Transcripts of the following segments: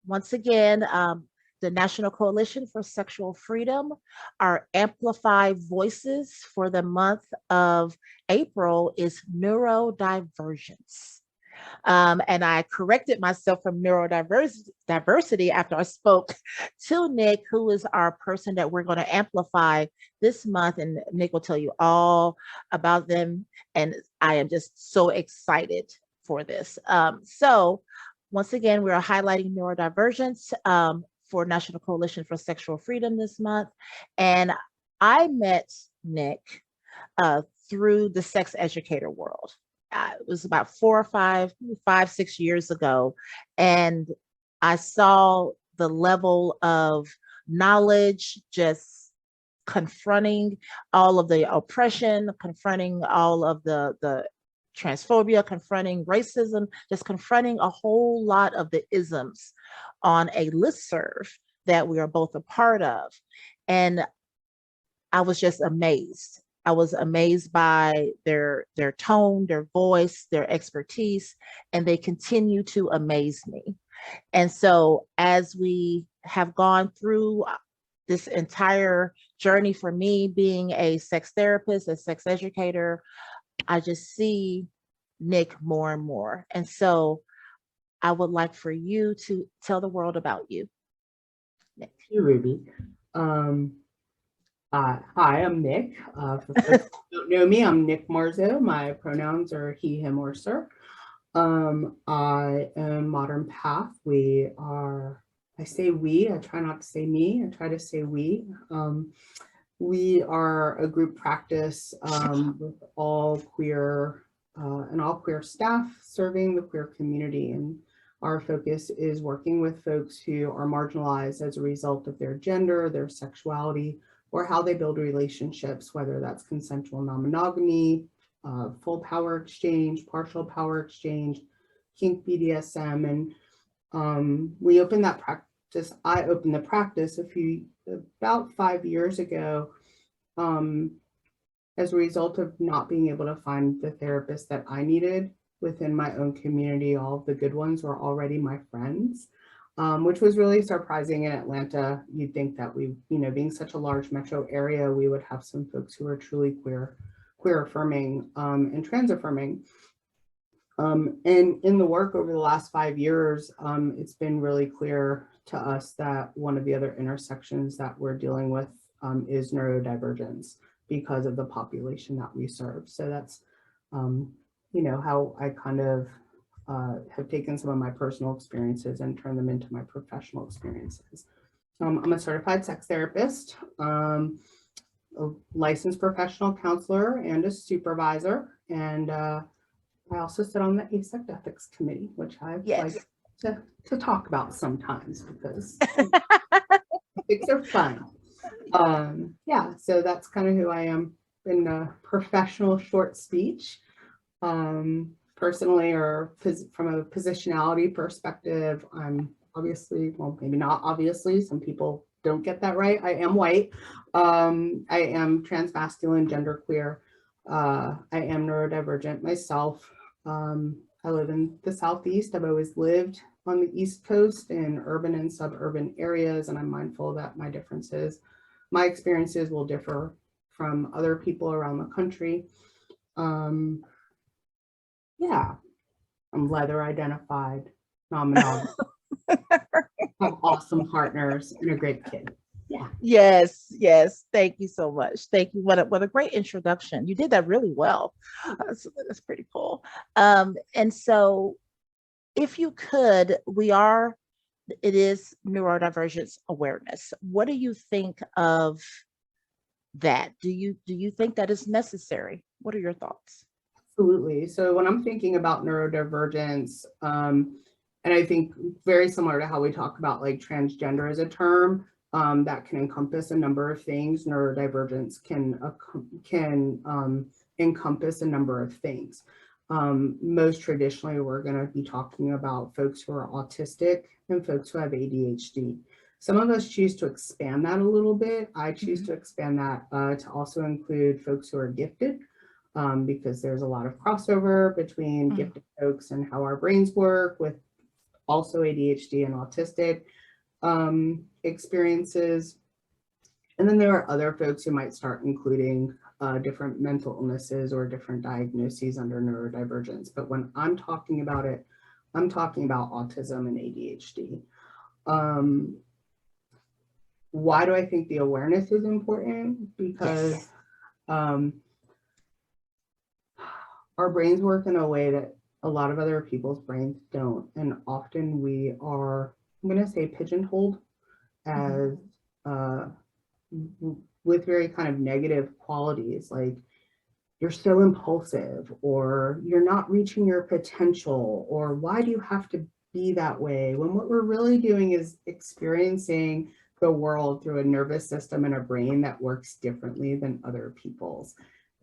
once again, the National Coalition for Sexual Freedom, our Amplify Voices for the month of April is neurodivergence. And I corrected myself from neurodiversity after I spoke to Nick, who is our person that we're going to amplify this month. And Nick will tell you all about them. And I am just so excited for this. So, once again, we are highlighting neurodivergence for National Coalition for Sexual Freedom this month. And I met Nick uh, through the sex educator world. It was about 6 years ago. And I saw the level of knowledge just confronting all of the oppression, confronting all of the transphobia, confronting racism, just confronting a whole lot of the isms on a listserv that we are both a part of. And I was just amazed. I was amazed by their tone, their voice, their expertise, and they continue to amaze me. And so as we have gone through this entire journey for me being a sex therapist, a sex educator, I just see Nick more and more. And so I would like for you to tell the world about you, Nick. Hey, Ruby. Um, Hi, I'm Nick. For folks who don't know me, I'm Nick Marzo. My pronouns are he, him, or sir. I am Modern Path. I say we, I try not to say me, I try to say we. We are a group practice with all queer and all queer staff serving the queer community. And our focus is working with folks who are marginalized as a result of their gender, their sexuality, or how they build relationships, whether that's consensual non-monogamy, full power exchange, partial power exchange, kink BDSM. And we opened that practice. I opened the practice about 5 years ago as a result of not being able to find the therapist that I needed within my own community. All of the good ones were already my friends, which was really surprising in Atlanta. You'd think that we, being such a large metro area, we would have some folks who are truly queer affirming and trans affirming. And in the work over the last 5 years, it's been really clear to us that one of the other intersections that we're dealing with is neurodivergence because of the population that we serve. So that's, how I kind of have taken some of my personal experiences and turned them into my professional experiences. I'm a certified sex therapist, a licensed professional counselor, and a supervisor. And I also sit on the ASEC ethics committee, which I Yes. like to talk about sometimes because ethics are fun. Yeah, so that's kind of who I am in a professional short speech. Personally, or from a positionality perspective, I'm obviously, well, maybe not obviously, some people don't get that right. I am white. I am transmasculine, genderqueer. I am neurodivergent myself. I live in the Southeast. I've always lived on the East Coast in urban and suburban areas, and I'm mindful that my experiences will differ from other people around the country. Yeah, I'm leather identified, non-monogamous, have awesome partners, and a great kid. Yeah. Yes, yes. Thank you so much. Thank you. What a great introduction. You did that really well. That's pretty cool. And so if you could, it is neurodivergence awareness. What do you think of that? Do you think that is necessary? What are your thoughts? Absolutely. So when I'm thinking about neurodivergence, and I think very similar to how we talk about like transgender as a term, that can encompass a number of things. Neurodivergence can encompass a number of things. Most traditionally, we're going to be talking about folks who are autistic and folks who have ADHD. Some of us choose to expand that a little bit. I choose to expand that to also include folks who are gifted, because there's a lot of crossover between gifted folks and how our brains work with also ADHD and autistic experiences. And then there are other folks who might start including different mental illnesses or different diagnoses under neurodivergence. But when I'm talking about it, I'm talking about autism and ADHD. Why do I think the awareness is important? Because Yes. our brains work in a way that a lot of other people's brains don't. And often we are, I'm going to say, pigeonholed Mhm. as with very kind of negative qualities, like you're so impulsive, or you're not reaching your potential, or why do you have to be that way? When what we're really doing is experiencing the world through a nervous system and a brain that works differently than other people's.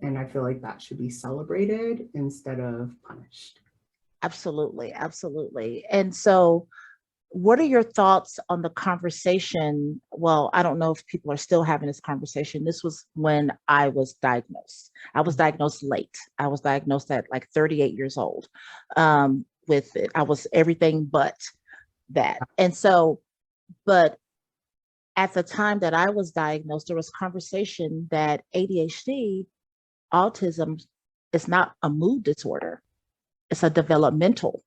And I feel like that should be celebrated instead of punished. Absolutely, absolutely. And so, what are your thoughts on the conversation? Well, I don't know if people are still having this conversation. This was when I was diagnosed. I was diagnosed late. I was diagnosed at like 38 years old. With it, I was everything but that. And so, but at the time that I was diagnosed, there was conversation that ADHD, autism, is not a mood disorder. It's a developmental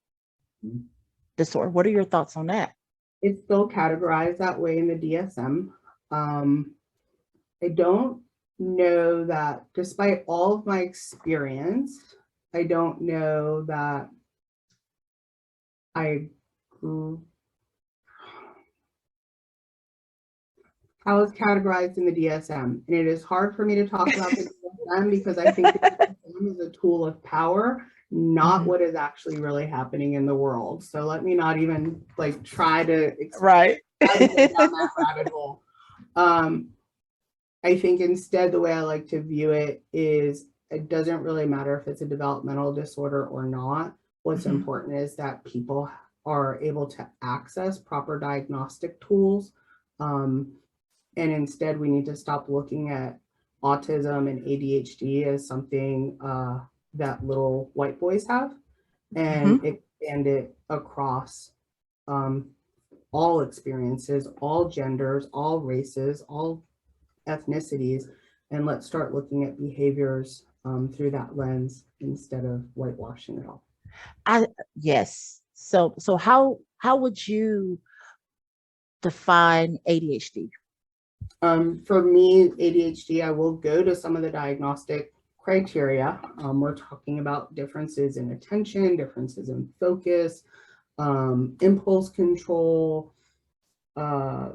disorder. What are your thoughts on that? It's still categorized that way in the DSM. I don't know that, despite all of my experience, I don't know that I grew how it's categorized in the DSM. And it is hard for me to talk about the DSM because I think the DSM is a tool of power, not Mhm. what is actually really happening in the world. So let me not even like try to Right. go down that rabbit hole. I think instead the way I like to view it is it doesn't really matter if it's a developmental disorder or not. What's Mhm. important is that people are able to access proper diagnostic tools. And instead, we need to stop looking at autism and ADHD as something that little white boys have and Mhm. expand it across um, all experiences, all genders, all races, all ethnicities, and let's start looking at behaviors through that lens instead of whitewashing it all. I yes. So how would you define ADHD? For me, ADHD, I will go to some of the diagnostic criteria. We're talking about differences in attention, differences in focus, impulse control, uh,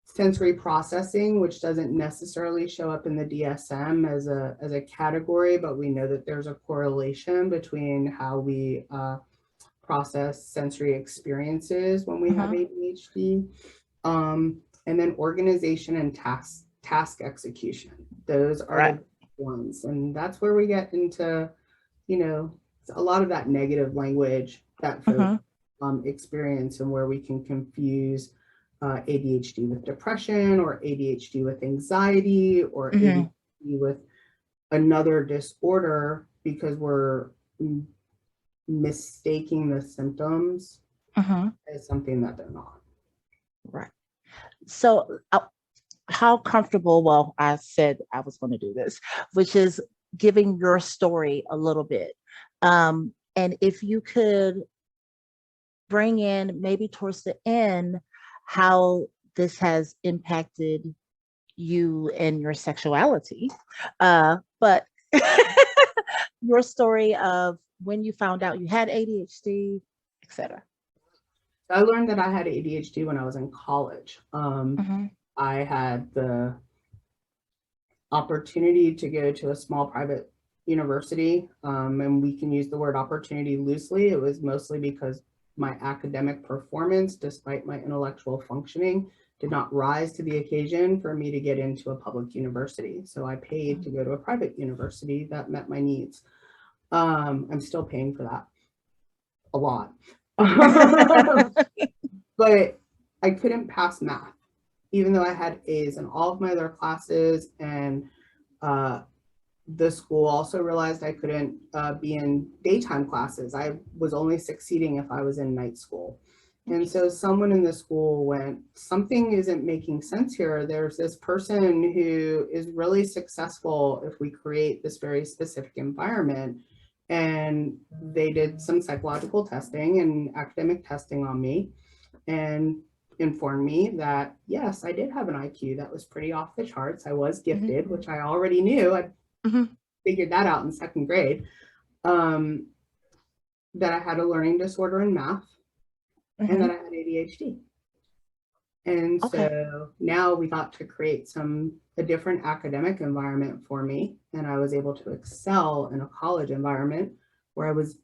sensory processing, which doesn't necessarily show up in the DSM as a category, but we know that there's a correlation between how we process sensory experiences when we have Mhm. ADHD. And then organization and task execution. Those are Right. the ones, and that's where we get into, you know, a lot of that negative language that folks Mhm. experience, and where we can confuse ADHD with depression, or ADHD with anxiety, or Mhm. ADHD with another disorder because we're mistaking the symptoms Mhm. as something that they're not. Right. So, how comfortable? Well, I said I was going to do this, which is giving your story a little bit. And if you could bring in maybe towards the end how this has impacted you and your sexuality, but your story of when you found out you had ADHD, etc. I learned that I had ADHD when I was in college. Mm-hmm. I had the opportunity to go to a small private university, and we can use the word opportunity loosely. It was mostly because my academic performance, despite my intellectual functioning, did not rise to the occasion for me to get into a public university. So I paid to go to a private university that met my needs. I'm still paying for that a lot. But I couldn't pass math, even though I had A's in all of my other classes. And uh, the school also realized I couldn't be in daytime classes. I was only succeeding if I was in night school. And so someone in the school went, something isn't making sense here. There's this person who is really successful if we create this very specific environment. And they did some psychological testing and academic testing on me and informed me that, yes, I did have an IQ that was pretty off the charts. I was gifted, which I already knew. I figured that out in second grade. That I had a learning disorder in math and that I had ADHD. And so now we got to create a different academic environment for me. And I was able to excel in a college environment where I was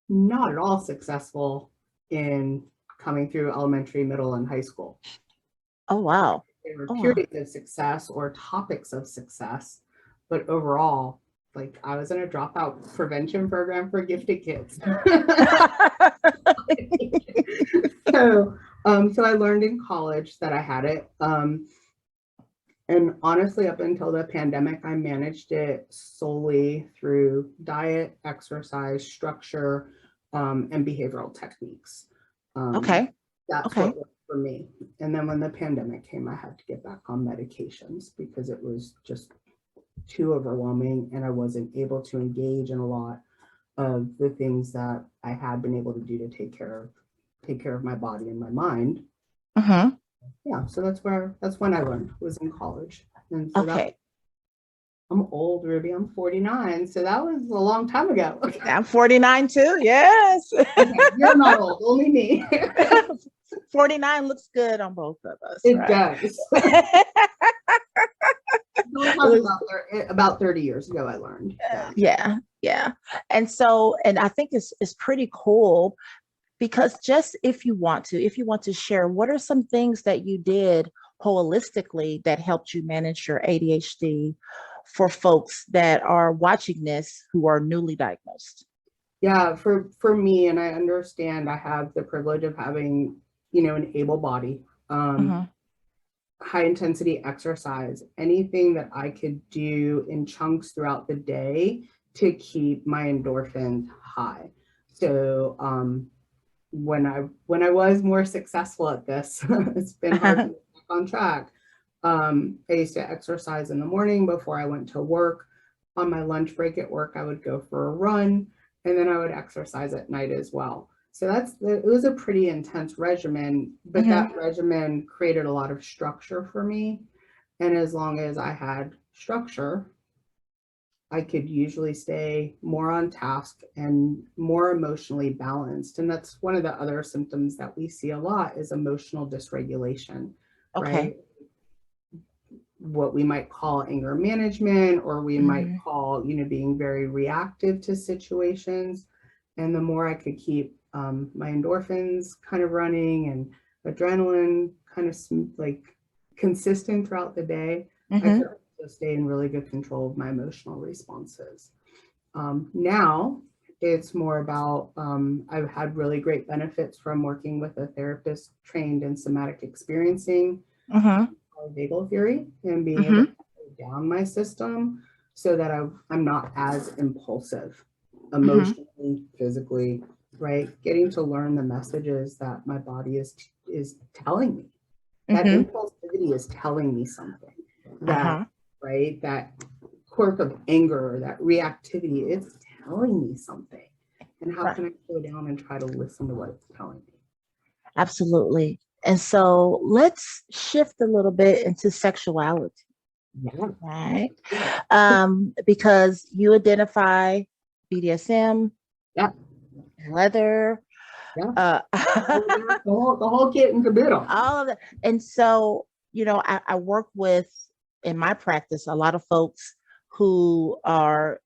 not at all successful in coming through elementary, middle, and high school. Oh, wow. There were periods of success or topics of success, but overall, like I was in a dropout prevention program for gifted kids. So I learned in college that I had it. And honestly, up until the pandemic, I managed it solely through diet, exercise, structure, and behavioral techniques. That's what worked for me. And then when the pandemic came, I had to get back on medications because it was just too overwhelming and I wasn't able to engage in a lot of the things that I had been able to do to take care of my body and my mind. Yeah, so that's when I learned, was in college. And so I'm old, Ruby. I'm 49, so that was a long time ago. I'm 49 too. Yes. Okay, you're not old, only me. 49 looks good on both of us. It does. About 30 years ago, I learned. Yeah. And so, and I think it's pretty cool because just if you want to share, what are some things that you did holistically that helped you manage your ADHD for folks that are watching this who are newly diagnosed? Yeah, for me, and I understand I have the privilege of having, an able body, high intensity exercise, anything that I could do in chunks throughout the day to keep my endorphins high. So when I was more successful at this, it's been hard to get back on track. I used to exercise in the morning before I went to work. On my lunch break at work, I would go for a run, and then I would exercise at night as well. So it was a pretty intense regimen, but that regimen created a lot of structure for me. And as long as I had structure, I could usually stay more on task and more emotionally balanced. And that's one of the other symptoms that we see a lot is emotional dysregulation, right? What we might call anger management, or we might call, being very reactive to situations. And the more I could keep my endorphins kind of running and adrenaline kind of like consistent throughout the day, I could also stay in really good control of my emotional responses. Now it's more about, I've had really great benefits from working with a therapist trained in somatic experiencing, vagal theory, and being able to slow down my system so that I'm not as impulsive emotionally, physically, right? Getting to learn the messages that my body is telling me. That impulsivity is telling me something. That, right? That quirk of anger, that reactivity, it's telling me something. And how can I slow down and try to listen to what it's telling me? Absolutely. And so let's shift a little bit into sexuality. Right? Because you identify BDSM, leather, the whole kit and caboodle. All of that. And so, I work with, in my practice, a lot of folks who have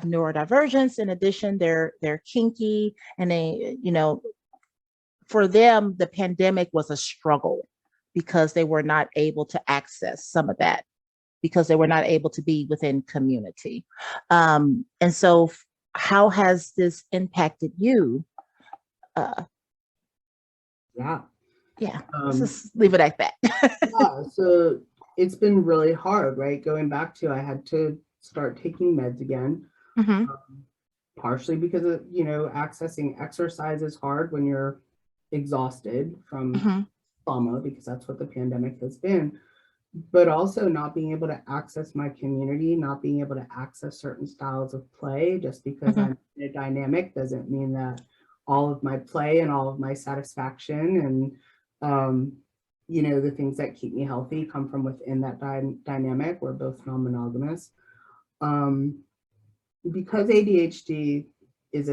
neurodivergence. In addition, they're kinky, and they, for them, the pandemic was a struggle because they were not able to access some of that, because they were not able to be within community. And so how has this impacted you? Let's just leave it like that. So it's been really hard, right? Going back to, I had to start taking meds again, partially because of, accessing exercise is hard when you're exhausted from Mhm. trauma, because that's what the pandemic has been, but also not being able to access my community, not being able to access certain styles of play. Just because Mhm. I'm in a dynamic doesn't mean that all of my play and all of my satisfaction and, the things that keep me healthy come from within that dynamic. We're both non-monogamous. Um, because ADHD is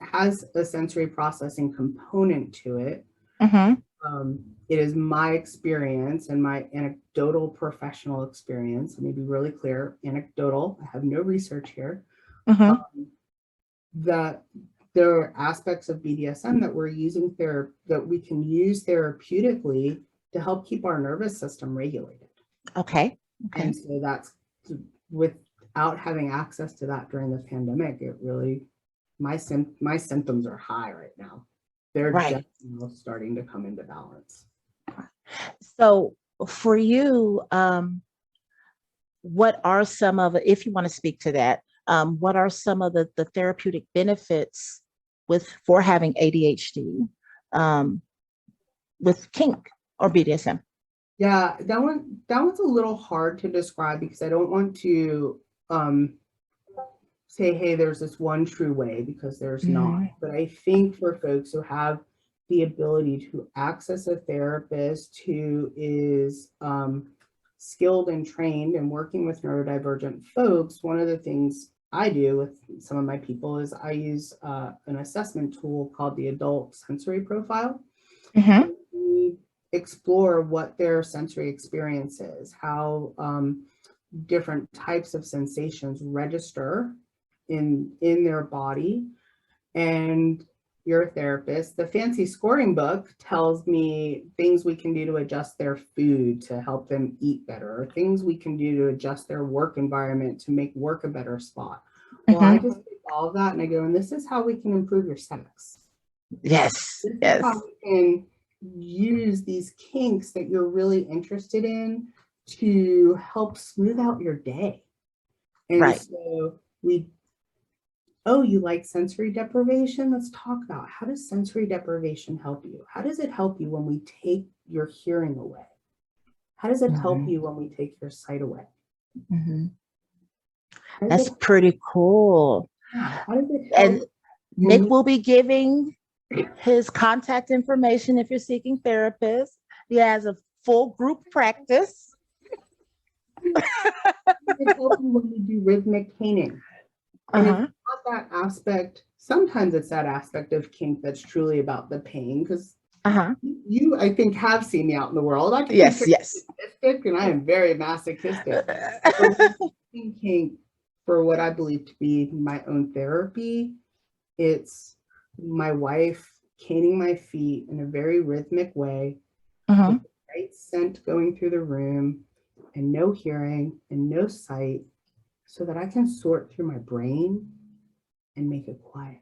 has a sensory processing component to it. Mhm. It is my experience and my anecdotal professional experience. Let me be really clear, anecdotal. I have no research here. Mhm. That there are aspects of BDSM that that we can use therapeutically to help keep our nervous system regulated. Okay. And Okay. so that's, without having access to that during the pandemic, it really, my symptoms are high right now. They're just Right. now starting to come into balance. So for you, what are some of, if you want to speak to that, what are some of the therapeutic benefits for having ADHD um, with kink or BDSM? Yeah, that one's a little hard to describe, because I don't want to um say, hey, there's this one true way, because there's not. Mhm. But I think for folks who have the ability to access a therapist who is skilled and trained and working with neurodivergent folks, one of the things I do with some of my people is I use an assessment tool called the Adult Sensory Profile. Mhm. We explore what their sensory experience is, how different types of sensations register in their body. And you're a therapist. The fancy scoring book tells me things we can do to adjust their food to help them eat better, or things we can do to adjust their work environment to make work a better spot. Well, I Mhm. just take all of that and I go, and this is how we can improve your sex. Yes. This is how Yes. we can use these kinks that you're really interested in to help smooth out your day. And Right. so oh, you like sensory deprivation? Let's talk about, how does sensory deprivation help you? How does it help you when we take your hearing away? How does it help Mhm. you when we take your sight away? Mhm. How does That's it, pretty cool. how does it And help when Nick will be giving his contact information if you're seeking therapists. He has a full group practice. it help you when we do rhythmic painting? And it's Uh-huh. not that aspect. Sometimes it's that aspect of kink that's truly about the pain, because Uh-huh. you, I think, have seen me out in the world. I can be Yes, pretty yes. sadistic, and I am very masochistic. But when I'm using kink for what I believe to be my own therapy, it's my wife caning my feet in a very rhythmic way Uh-huh. with the right scent going through the room, and no hearing and no sight, so that I can sort through my brain and make it quiet.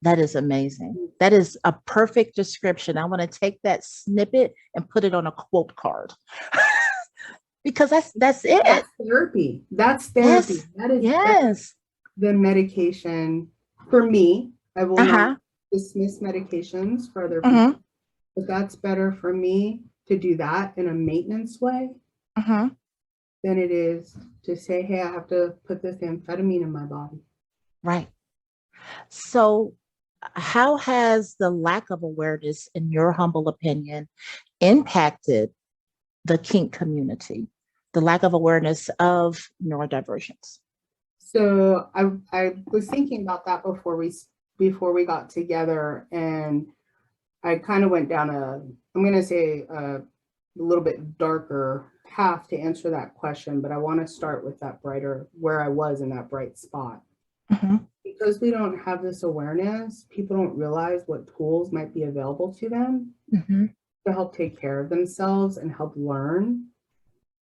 That is amazing. That is a perfect description. I want to take that snippet and put it on a quote card because that's it. That's therapy. That's therapy. Yes. That is better Yes. than medication. For me, I will not Uh-huh. dismiss medications for other Uh-huh. people, but that's better for me to do that in a maintenance way Uh-huh. than it is to say, hey, I have to put this amphetamine in my body. Right. So how has the lack of awareness, in your humble opinion, impacted the kink community? The lack of awareness of neurodivergence. So I was thinking about that before we got together, and I kind of went down I'm going to say a little bit darker path to answer that question, but I want to start with that brighter, where I was in that bright spot. Mhm. Because we don't have this awareness, people don't realize what tools might be available to them Mhm. to help take care of themselves and help learn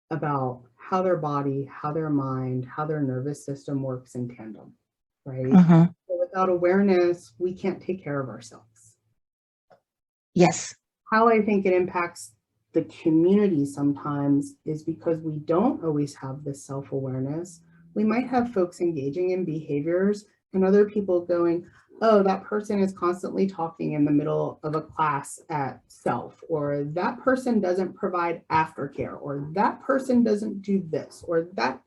about how their body, how their mind, how their nervous system works in tandem, right? Mhm. So without awareness, we can't take care of ourselves. Yes. How I think it impacts the community sometimes is because we don't always have this self-awareness. We might have folks engaging in behaviors and other people going, oh, that person is constantly talking in the middle of a class at self, or that person doesn't provide aftercare, or that person doesn't do this, or that,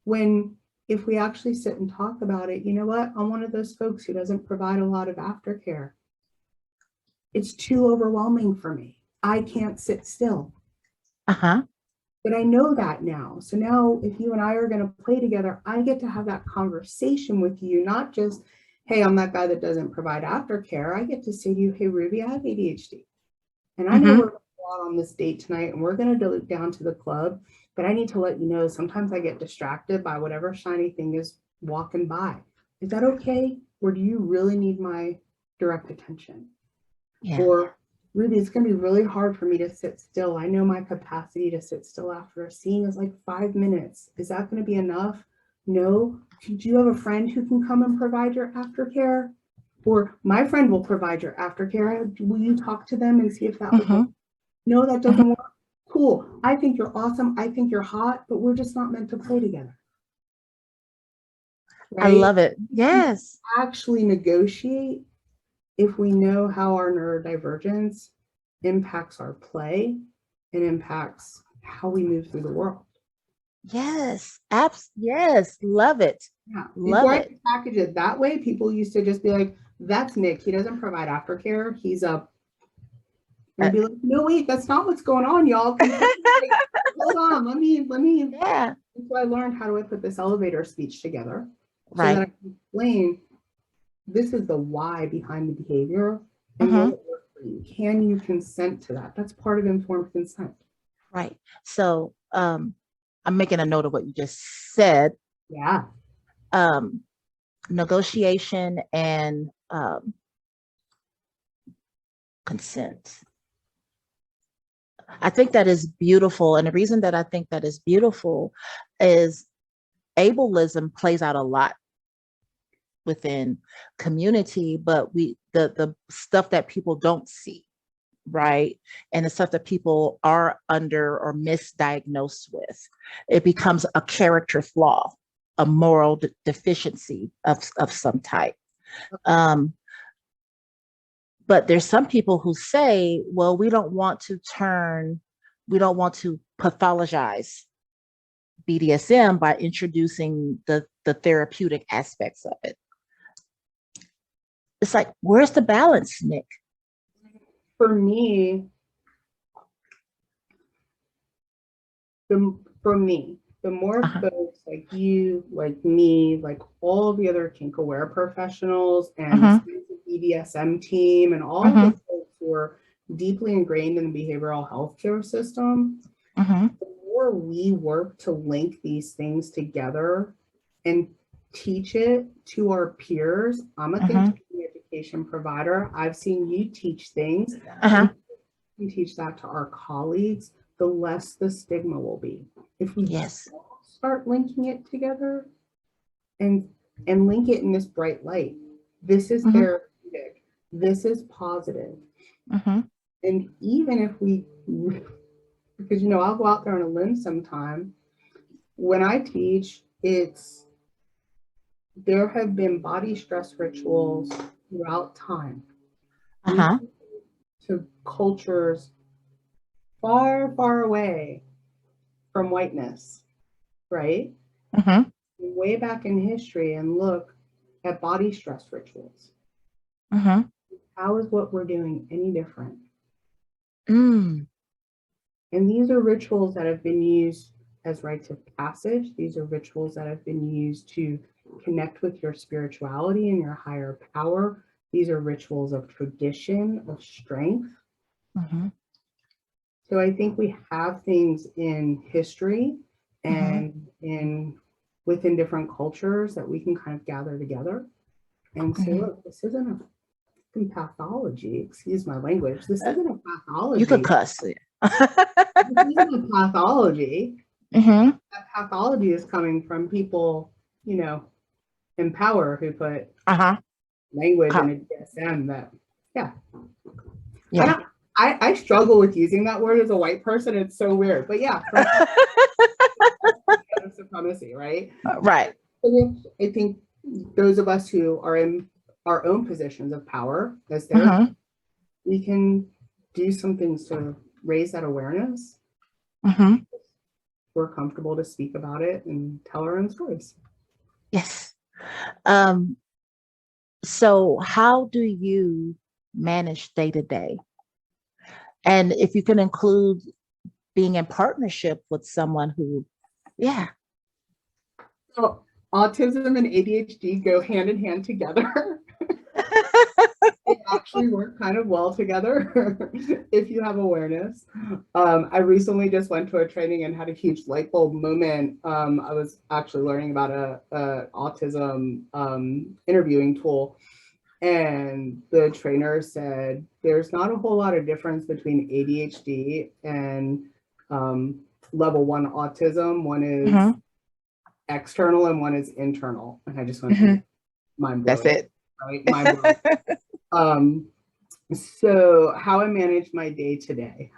when if we actually sit and talk about it, you know what? I'm one of those folks who doesn't provide a lot of aftercare. It's too overwhelming for me. I can't sit still. Uh-huh. But I know that now. So now if you and I are going to play together, I get to have that conversation with you, not just, hey, I'm that guy that doesn't provide aftercare. I get to say to you, hey, Ruby, I have ADHD. And I know Mm-hmm. we're going to go out on this date tonight and we're going to go down to the club. But I need to let you know, sometimes I get distracted by whatever shiny thing is walking by. Is that okay? Or do you really need my direct attention? Yeah. Or, Ruby, it's going to be really hard for me to sit still. I know my capacity to sit still after a scene is like 5 minutes. Is that going to be enough? No. Do you have a friend who can come and provide your aftercare? Or my friend will provide your aftercare. Will you talk to them and see if that would Mm-hmm. work? No, that Mm-hmm. doesn't work. Cool. I think you're awesome. I think you're hot, but we're just not meant to play together. I Right? love it. Yes. Actually negotiate if we know how our neurodivergence impacts our play and impacts how we move through the world. Yes. Yes. Love it. Yeah. Before Love I it. could package it that way, people used to just be like, that's Nick. He doesn't provide aftercare. He's a, Uh, and be like, no, wait, that's not what's going on, y'all. Like, hold on, let me. yeah. So I learned how do I put this elevator speech together so that Right. I can explain this is the why behind the behavior and will Mm-hmm. it work for you? Can you consent to that? That's part of informed consent. Right. So I'm making a note of what you just said. Yeah. Um, negotiation and consent. I think that is beautiful. And the reason that I think that is beautiful is ableism plays out a lot within community, but the stuff that people don't see, right? And the stuff that people are under or misdiagnosed with, it becomes a character flaw, a moral deficiency of some type. Um, but there's some people who say, well, we don't want to pathologize BDSM by introducing the therapeutic aspects of it. It's like, where's the balance, Nick? For me, the more Uh-huh. folks like you, like me, like all the other kink aware professionals and the Uh-huh. BDSM team and all of the Uh-huh. folks who are deeply ingrained in the behavioral health care system, Uh-huh. the more we work to link these things together and teach it to our peers. I'm a Uh-huh. continuing education provider. I've seen you teach things, Uh-huh. and we teach that to our colleagues, the less the stigma will be. If we Yes. start linking it together and link it in this bright light, this is Uh-huh. therapeutic, this is positive. Uh-huh. And even if we, because I'll go out there on a limb sometime. When I teach, there have been body stress rituals throughout time. We Uh-huh. to cultures far, far away from whiteness, right? Uh-huh. Way back in history and look at body stress rituals. Uh-huh. How is what we're doing any different? Mm. And these are rituals that have been used as rites of passage. These are rituals that have been used to connect with your spirituality and your higher power. These are rituals of tradition, of strength. Uh-huh. So I think we have things in history Uh-huh. and within different cultures that we can kind of gather together and say, Uh-huh. look, this isn't a pathology, excuse my language. This Uh, isn't a you could pathology. cuss. This isn't a pathology. Uh-huh. That pathology is coming from people, in power who put Uh-huh. language in a DSM that, yeah. I Yeah. don't, I struggle with using that word as a white person. It's so weird. But yeah, supremacy, right? Right. I think those of us who are in our own positions of power as Mm-hmm. therapists, we can do some things to raise that awareness. Mm-hmm. We're comfortable to speak about it and tell our own stories. Yes. Um, so how do you manage day to day? And if you can include being in partnership with someone who, yeah. So autism and ADHD go hand in hand together. They actually work kind of well together if you have awareness. I recently just went to a training and had a huge light bulb moment. I was actually learning about a autism interviewing tool, and the trainer said there's not a whole lot of difference between ADHD and level 1 autism. One is Mm-hmm. external and one is internal. And I just went, Mm-hmm. mind That's blowing, it. right? Mind blowing. Um, so how I manage my day to day,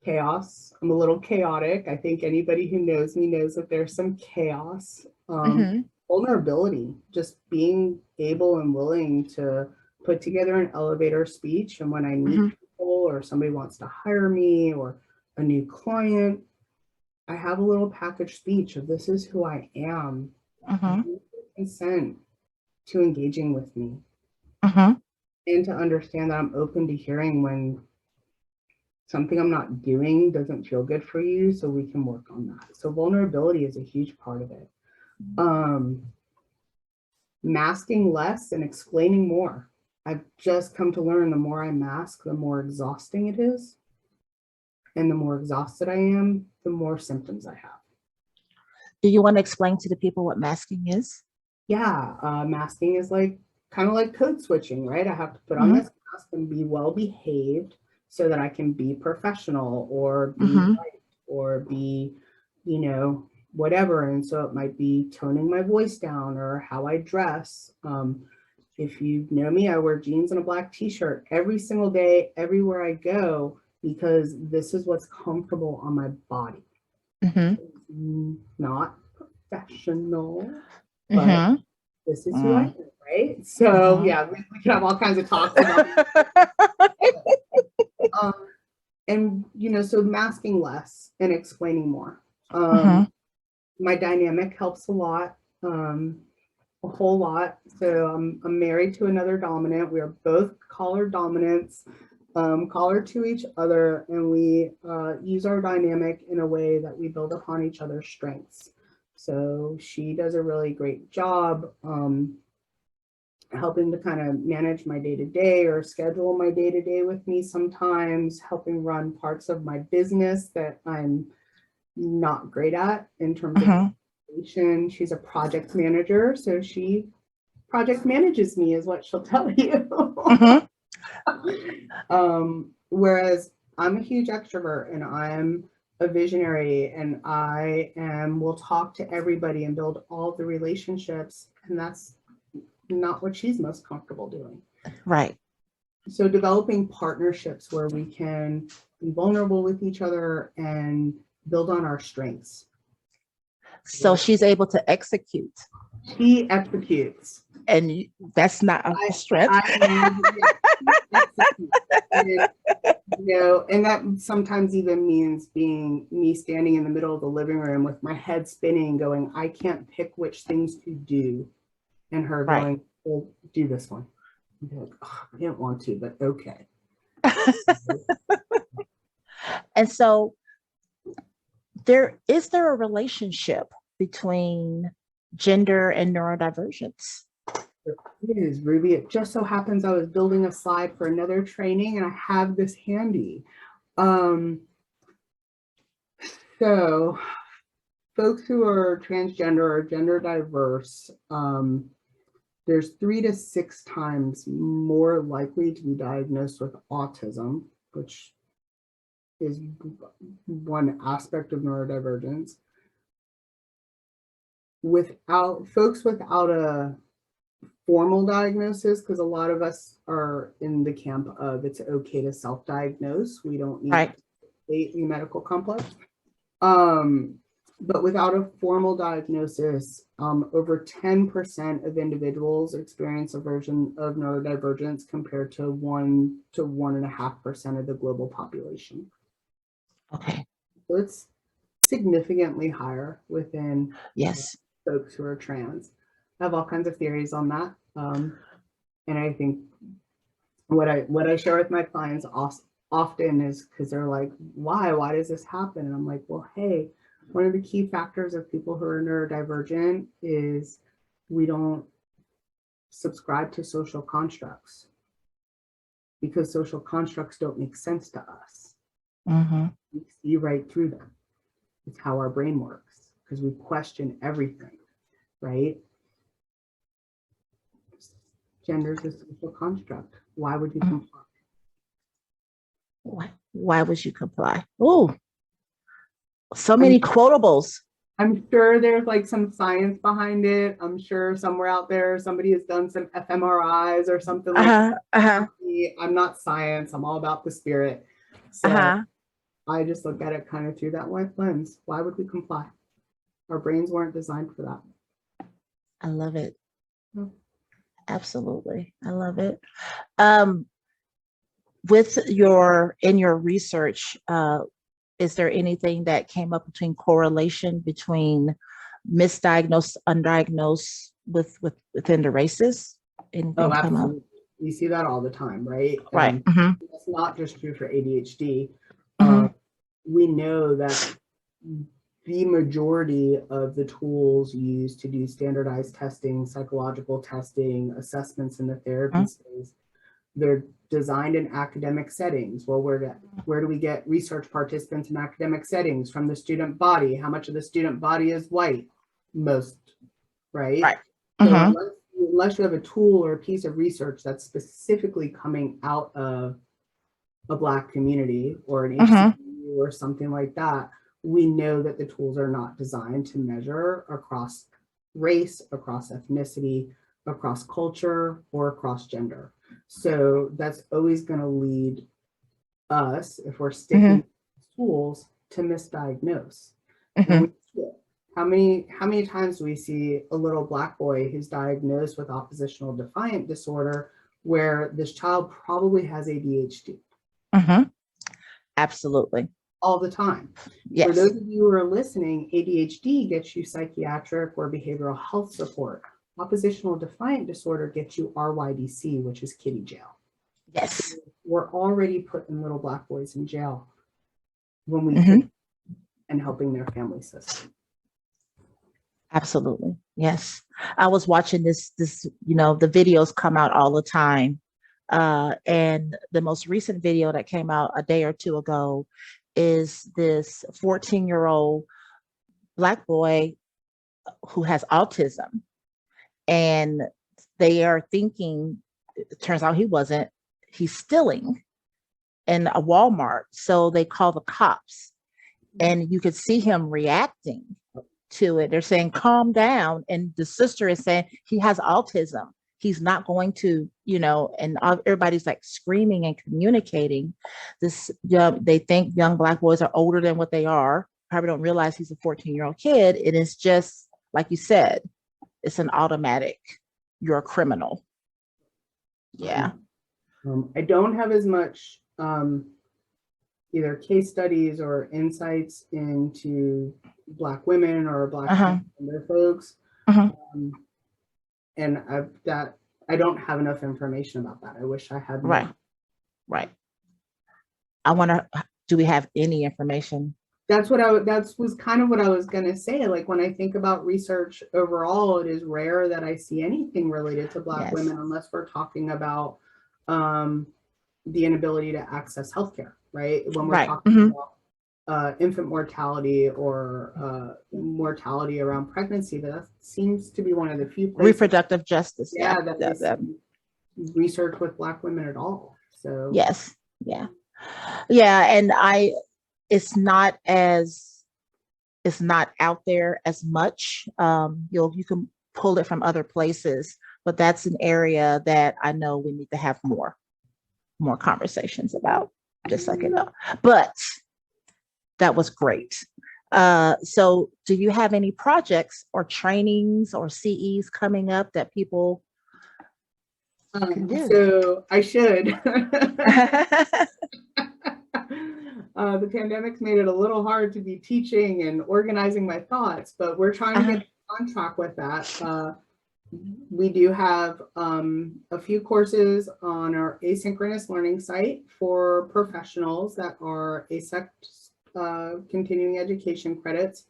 chaos. I'm a little chaotic. I think anybody who knows me knows that there's some chaos. Mm-hmm. Vulnerability, just being able and willing to put together an elevator speech. And when I meet Mm-hmm. people or somebody wants to hire me or a new client, I have a little package speech of this is who I am. Mm-hmm. Consent to engaging with me Mm-hmm. and to understand that I'm open to hearing when something I'm not doing doesn't feel good for you, so we can work on that. So vulnerability is a huge part of it. Masking less and explaining more. I've just come to learn the more I mask, the more exhausting it is. And the more exhausted I am, the more symptoms I have. Do you want to explain to the people what masking is? Yeah, masking is like kind of like code switching, right? I have to put on Mm-hmm. this mask and be well behaved so that I can be professional or be Mm-hmm. right or be, whatever. And so it might be toning my voice down or how I dress. If you know me, I wear jeans and a black t-shirt every single day, everywhere I go, because this is what's comfortable on my body. Mm-hmm. Not professional, but Mm-hmm. this is who I Mm-hmm. am, right? So yeah, we can have all kinds of talks about um, and so masking less and explaining more. Mm-hmm. My dynamic helps a lot, a whole lot. So I'm married to another dominant. We are both collar dominants, collar to each other, and we use our dynamic in a way that we build upon each other's strengths. So she does a really great job helping to kind of manage my day to day or schedule my day to day with me sometimes, helping run parts of my business that I'm not great at in terms of Mm-hmm. communication. She's a project manager, so she project manages me, is what she'll tell you. Mm-hmm. Whereas I'm a huge extrovert and I'm a visionary and will talk to everybody and build all the relationships, and that's not what she's most comfortable doing. Right. So developing partnerships where we can be vulnerable with each other and build on our strengths. So she's able to execute, She executes. and that's not a strength. And that sometimes even means being me standing in the middle of the living room with my head spinning, going, I can't pick which things to do. And her Right. going, well, do this one. Like, oh, I didn't want to, but okay. And so is there a relationship between gender and neurodivergence? It is, Ruby. It just so happens I was building a slide for another training and I have this handy. So folks who are transgender or gender diverse, there's 3 to 6 times more likely to be diagnosed with autism, which is one aspect of neurodivergence. Folks without a formal diagnosis, because a lot of us are in the camp of it's okay to self-diagnose. We don't need Right. the medical complex. But without a formal diagnosis, over 10% of individuals experience a version of neurodivergence compared to 1 to 1.5% of the global population. Okay. So it's significantly higher within Yes. folks who are trans. I have all kinds of theories on that. And I think what I share with my clients often is because they're like, why does this happen? And I'm like, well, hey, one of the key factors of people who are neurodivergent is we don't subscribe to social constructs because social constructs don't make sense to us. Mm-hmm. We see right through them. It's how our brain works because we question everything, right? Gender is a social construct. Why would you comply? Why would you comply? Oh, so many quotables. I'm sure there's like some science behind it. I'm sure somewhere out there somebody has done some fMRIs or something like that. I'm not science. I'm all about the spirit. So I just look at it kind of through that lens. Why would we comply? Our brains weren't designed for that. I love it. Absolutely. I love it. With in your research, is there anything that came up between correlation between misdiagnosed, undiagnosed within the races? Oh, absolutely. We see that all the time, right? Right. That's not just true for ADHD. We know that the majority of the tools used to do standardized testing, psychological testing, assessments in the therapy space, they're designed in academic settings. Well, where do we get research participants in academic settings? From the student body. How much of the student body is white? Most, right? Right. So unless you have a tool or a piece of research that's specifically coming out of a Black community or an HCU or something like that, we know that the tools are not designed to measure across race, across ethnicity, across culture, or across gender. So that's always going to lead us, if we're sticking to tools, to misdiagnose. How many times do we see a little Black boy who's diagnosed with oppositional defiant disorder where this child probably has ADHD? Absolutely. All the time. Yes. For those of you who are listening, ADHD gets you psychiatric or behavioral health support. Oppositional defiant disorder gets you RYDC, which is kiddie jail. Yes. So we're already putting little Black boys in jail when we could, and helping their family system. Absolutely. Yes. I was watching this, the videos come out all the time. And the most recent video that came out a day or two ago is this 14-year-old Black boy who has autism. And they are thinking, it turns out he's stealing in a Walmart. So they call the cops and you could see him reacting to it. They're saying, calm down. And the sister is saying he has autism. He's not going to, and everybody's like screaming and communicating this. They think young Black boys are older than what they are. Probably don't realize he's a 14-year-old kid. It is just, like you said, it's an automatic, you're a criminal. Yeah. I don't have as much either case studies or insights into Black women or Black transgender folks. And I don't have enough information about that. I wish I had more. Right. Do we have any information? That was kind of what I was going to say. Like when I think about research overall, it is rare that I see anything related to Black women unless we're talking about the inability to access healthcare, right? When we're talking about infant mortality or mortality around pregnancy, that seems to be one of the few places, reproductive justice. That research with Black women at all. So yes, and it's not out there as much. You can pull it from other places, but that's an area that I know we need to have more conversations about, just like it up. But that was great. So do you have any projects or trainings or CEs coming up that people can do? So I should. The pandemic's made it a little hard to be teaching and organizing my thoughts, but we're trying to Uh-huh. get on track with that. We do have a few courses on our asynchronous learning site for professionals that are ASEC continuing education credits.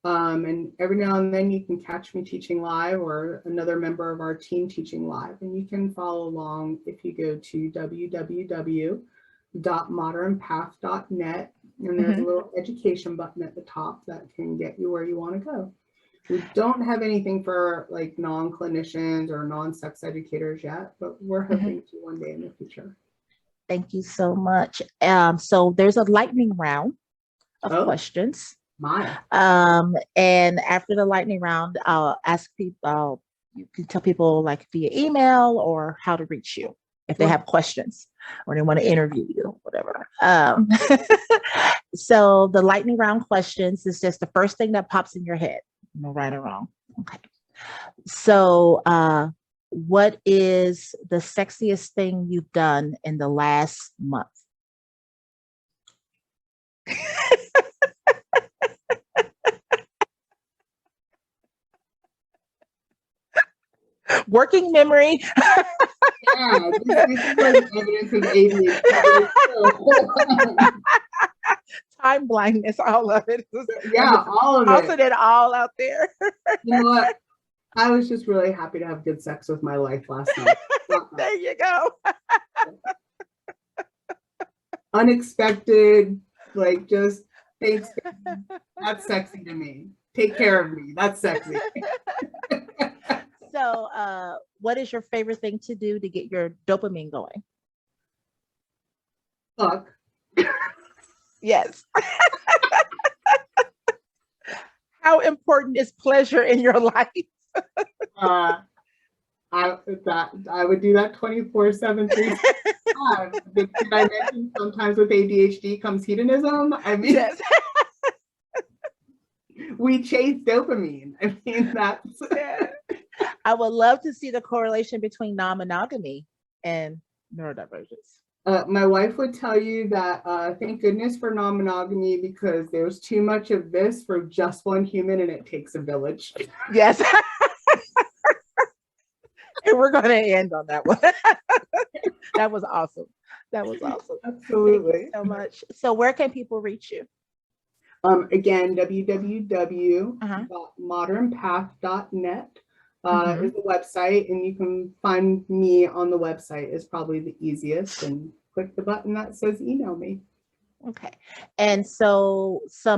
And every now and then you can catch me teaching live or another member of our team teaching live. And you can follow along if you go to www.modernpath.net. And there's a Mhm. little education button at the top that can get you where you want to go. We don't have anything for like non-clinicians or non-sex educators yet, but we're Mhm. hoping to one day in the future. Thank you so much. So there's a lightning round of Oh, questions. my. And after the lightning round, I'll ask people, you can tell people like via email or how to reach you if they Sure. have questions or they want to interview you, whatever. So the lightning round questions is just the first thing that pops in your head, no right or wrong. Okay. So, what is the sexiest thing you've done in the last month? Working memory. Yeah, this is like evidence of ADHD. Time blindness, all of it. I'm Yeah, just all of it. tossing it all out there. You know what? I was just really happy to have good sex with my life last night. There you go. Unexpected, like just thanks. That's sexy to me. Take care of me. That's sexy. So, what is your favorite thing to do to get your dopamine going? Fuck. Yes. How important is pleasure in your life? Uh, I would do that 24/7, 365. Did I mention sometimes with ADHD comes hedonism? I mean, Yes. we chase dopamine. I mean, that's Yeah. I would love to see the correlation between non-monogamy and neurodivergence. my wife would tell you that thank goodness for non-monogamy because there's too much of this for just one human and it takes a village. Yes. And we're going to end on that one. That was awesome. That was awesome. Thank you Absolutely. so much. So, where can people reach you? Again, Uh-huh. www.modernpath.net Hmm. is the website, and you can find me on the website is probably the easiest. And click the button that says email me. Okay. And so, some